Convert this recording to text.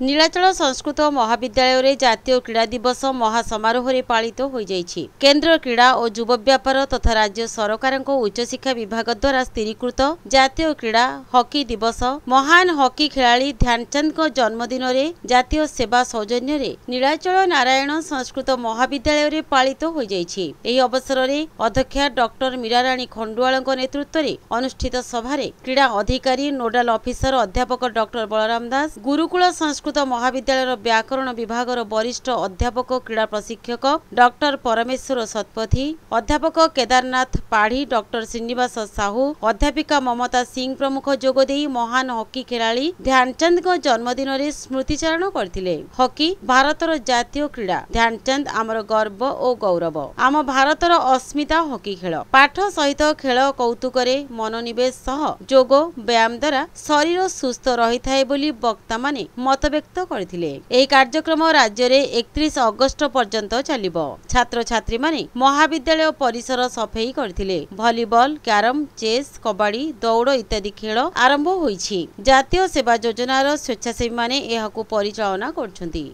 नीलाचल संस्कृत महाविद्यालय रे जातीय क्रीड़ा दिवस महासमारोह रे पालित हो जाइछि। केंद्र क्रीड़ा और युव व्यापार तथा राज्य सरकार उच्च शिक्षा विभाग द्वारा स्थिरीकृत जातीय क्रीड़ा हॉकी दिवस महान हॉकी खिलाड़ी ध्यानचंद को जन्मदिन रे जातीय सेवा सौजन्य रे नीलाचल नारायण संस्कृत महाविद्यालय रे पालित हो जाइछि। एही अवसर रे अध्यक्षा डॉक्टर मीराराणी खंडुआल नेतृत्व रे अनुष्ठित सभा रे क्रीड़ा अधिकारी नोडाल ऑफिसर अध्यापक डॉक्टर बलराम दास गुरुकुल संस्कृत महाविद्यालय व्याकरण विभाग वरिष्ठ अध्यापक क्रीड़ा प्रशिक्षक डॉक्टर परमेश्वर सतपथी अध्यापक केदारनाथ पाढ़ी डॉक्टर श्रीनिवास साहू अध्यापिका ममता सिंह प्रमुख जोगदेई महान हॉकी खिलाड़ी ध्यानचंद को जन्मदिन रे स्मृतिचारण करथिले। हॉकी भारतर जातीय क्रीड़ा ध्यानचंद आमर गर्व और गौरव आम भारतर अस्मिता हॉकी खेल पाठ सहित खेल कौतुक मनोनिवेश सह जोग व्यायाम द्वारा शरीर सुस्थ रही थाए बोली वक्ता माने मत व्यक्त करथिले। एही कार्यक्रम राज्य रे 31 अगस्त पर्यंत चलिबो। छात्र छात्री माने महाविद्यालय परिसर सफेई करथिले। भॉलीबॉल कैरम चेस कबाड़ी दौड़ इत्यादि खेल आरंभ होईछि। जातीय सेवा योजनार स्वेच्छासेवी माने एहाकु परिचालना करछन्ति।